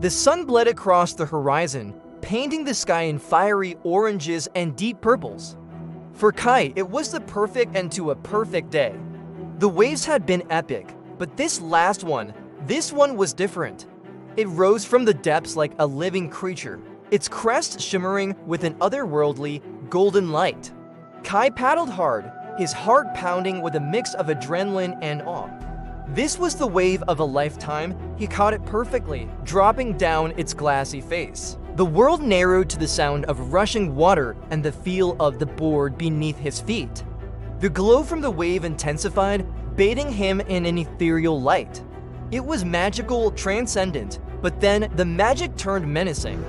The sun bled across the horizon, painting the sky in fiery oranges and deep purples. For Kai, it was the perfect end to a perfect day. The waves had been epic, but this one was different. It rose from the depths like a living creature, its crest shimmering with an otherworldly, golden light. Kai paddled hard, his heart pounding with a mix of adrenaline and awe. This was the wave of a lifetime. He caught it perfectly, dropping down its glassy face. The world narrowed to the sound of rushing water and the feel of the board beneath his feet. The glow from the wave intensified, bathing him in an ethereal light. It was magical, transcendent, but then the magic turned menacing.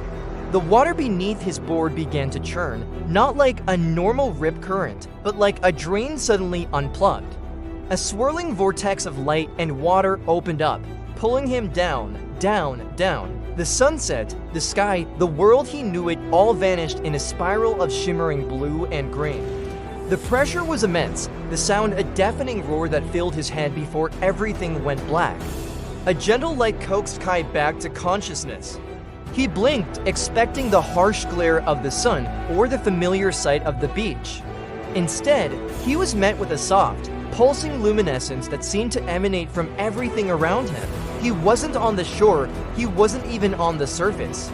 The water beneath his board began to churn, not like a normal rip current, but like a drain suddenly unplugged. A swirling vortex of light and water opened up, pulling him down, down, down. The sunset, the sky, the world he knew it all vanished in a spiral of shimmering blue and green. The pressure was immense, the sound a deafening roar that filled his head before everything went black. A gentle light coaxed Kai back to consciousness. He blinked, expecting the harsh glare of the sun or the familiar sight of the beach. Instead, he was met with a soft, pulsing luminescence that seemed to emanate from everything around him. He wasn't on the shore, he wasn't even on the surface.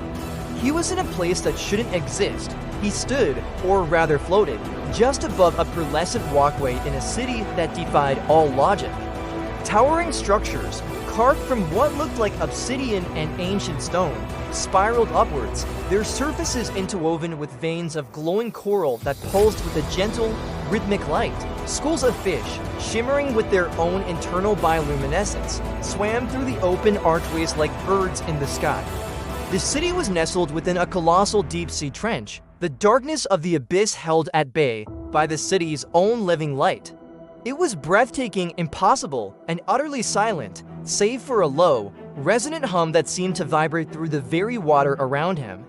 He was in a place that shouldn't exist. He stood, or rather floated, just above a pearlescent walkway in a city that defied all logic. Towering structures, carved from what looked like obsidian and ancient stone, spiraled upwards, their surfaces interwoven with veins of glowing coral that pulsed with a gentle, rhythmic light. Schools of fish, shimmering with their own internal bioluminescence, swam through the open archways like birds in the sky. The city was nestled within a colossal deep-sea trench, the darkness of the abyss held at bay by the city's own living light. It was breathtaking, impossible, and utterly silent, save for a low, resonant hum that seemed to vibrate through the very water around him.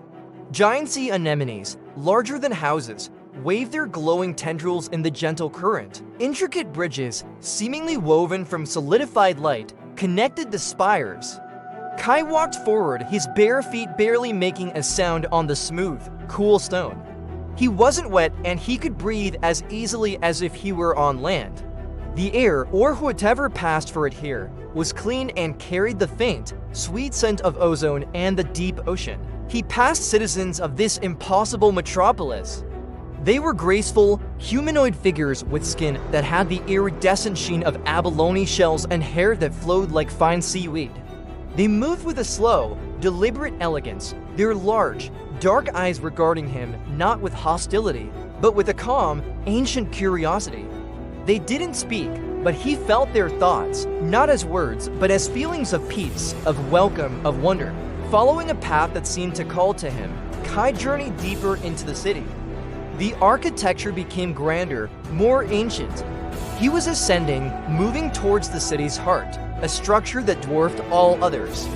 Giant sea anemones, larger than houses, waved their glowing tendrils in the gentle current. Intricate bridges, seemingly woven from solidified light, connected the spires. Kai walked forward, his bare feet barely making a sound on the smooth, cool stone. He wasn't wet and he could breathe as easily as if he were on land. The air, or whatever passed for it here, was clean and carried the faint, sweet scent of ozone and the deep ocean. He passed citizens of this impossible metropolis. They were graceful, humanoid figures with skin that had the iridescent sheen of abalone shells and hair that flowed like fine seaweed. They moved with a slow, deliberate elegance, their large, dark eyes regarding him not with hostility, but with a calm, ancient curiosity. They didn't speak, but he felt their thoughts, not as words, but as feelings of peace, of welcome, of wonder. Following a path that seemed to call to him, Kai journeyed deeper into the city. The architecture became grander, more ancient. He was ascending, moving towards the city's heart, a structure that dwarfed all others.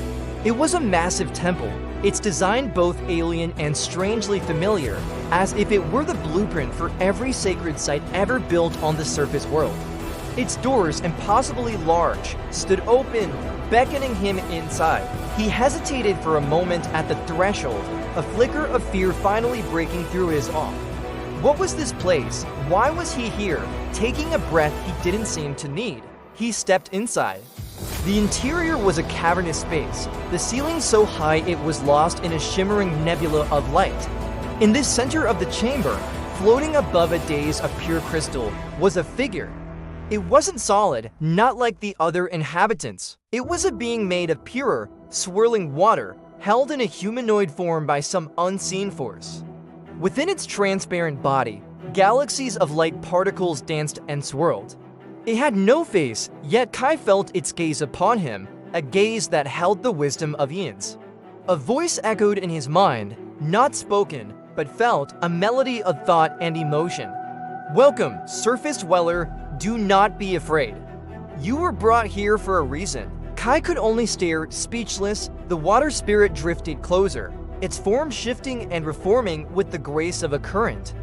It was a massive temple, its design both alien and strangely familiar, as if it were the blueprint for every sacred site ever built on the surface world. Its doors, impossibly large, stood open, beckoning him inside. He hesitated for a moment at the threshold, a flicker of fear finally breaking through his awe. What was this place? Why was he here, taking a breath he didn't seem to need? He stepped inside. The interior was a cavernous space, the ceiling so high it was lost in a shimmering nebula of light. In the center of the chamber, floating above a dais of pure crystal, was a figure. It wasn't solid, not like the other inhabitants. It was a being made of pure, swirling water, held in a humanoid form by some unseen force. Within its transparent body, galaxies of light particles danced and swirled. It had no face, yet Kai felt its gaze upon him, a gaze that held the wisdom of eons. A voice echoed in his mind, not spoken, but felt, a melody of thought and emotion. Welcome, surface dweller, do not be afraid. You were brought here for a reason. Kai could only stare, speechless. The water spirit drifted closer, its form shifting and reforming with the grace of a current.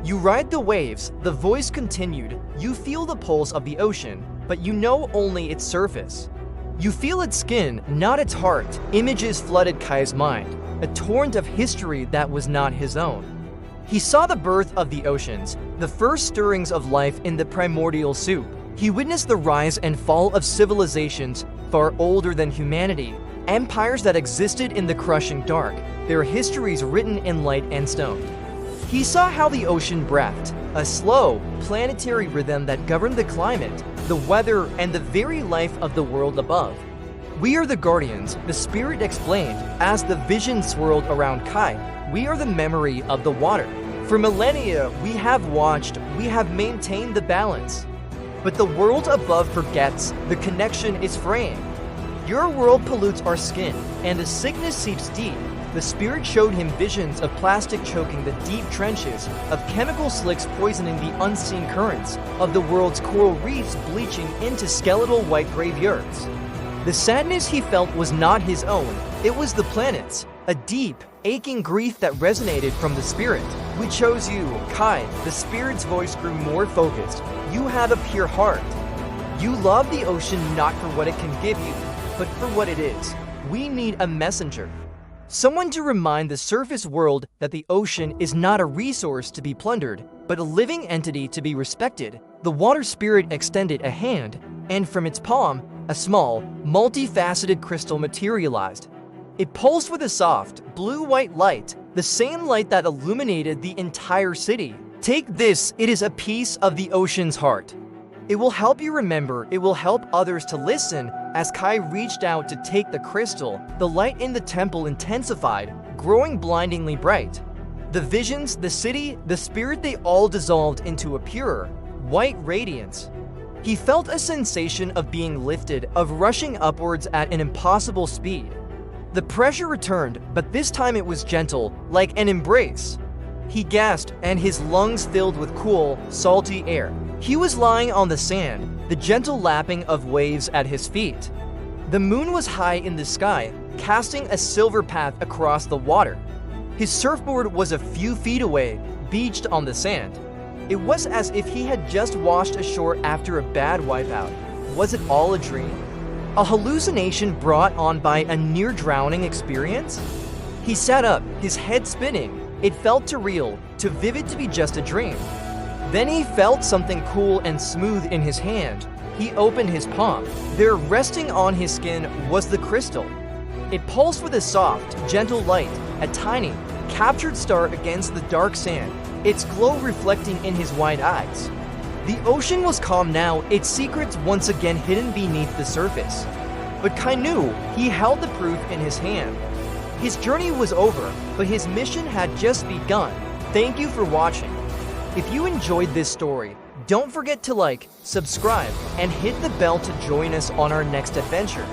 You ride the waves, the voice continued. You feel the pulse of the ocean, but you know only its surface. You feel its skin, not its heart. Images flooded Kai's mind, a torrent of history that was not his own. He saw the birth of the oceans, the first stirrings of life in the primordial soup. He witnessed the rise and fall of civilizations far older than humanity, empires that existed in the crushing dark, their histories written in light and stone. He saw how the ocean breathed, a slow, planetary rhythm that governed the climate, the weather, and the very life of the world above. "We are the guardians," the spirit explained as the vision swirled around Kai. "We are the memory of the water. For millennia, we have watched, we have maintained the balance. But the world above forgets, the connection is fraying. Your world pollutes our skin, and the sickness seeps deep." The spirit showed him visions of plastic choking the deep trenches, of chemical slicks poisoning the unseen currents, of the world's coral reefs bleaching into skeletal white graveyards. The sadness he felt was not his own, it was the planet's, a deep, aching grief that resonated from the spirit. "We chose you, Kai," the spirit's voice grew more focused. "You have a pure heart. You love the ocean not for what it can give you, but for what it is. We need a messenger. Someone to remind the surface world that the ocean is not a resource to be plundered, but a living entity to be respected." The water spirit extended a hand, and from its palm, a small, multifaceted crystal materialized. It pulsed with a soft, blue-white light, the same light that illuminated the entire city. "Take this, it is a piece of the ocean's heart. It will help you remember, it will help others to listen." As Kai reached out to take the crystal, the light in the temple intensified, growing blindingly bright. The visions, the city, the spirit, they all dissolved into a pure, white radiance. He felt a sensation of being lifted, of rushing upwards at an impossible speed. The pressure returned, but this time it was gentle, like an embrace. He gasped, and his lungs filled with cool, salty air. He was lying on the sand, the gentle lapping of waves at his feet. The moon was high in the sky, casting a silver path across the water. His surfboard was a few feet away, beached on the sand. It was as if he had just washed ashore after a bad wipeout. Was it all a dream? A hallucination brought on by a near-drowning experience? He sat up, his head spinning. It felt too real, too vivid to be just a dream. Then he felt something cool and smooth in his hand. He opened his palm. There, resting on his skin, was the crystal. It pulsed with a soft, gentle light, a tiny, captured star against the dark sand, its glow reflecting in his wide eyes. The ocean was calm now, its secrets once again hidden beneath the surface. But Kai knew he held the proof in his hand. His journey was over, but his mission had just begun. Thank you for watching. If you enjoyed this story, don't forget to like, subscribe, and hit the bell to join us on our next adventure.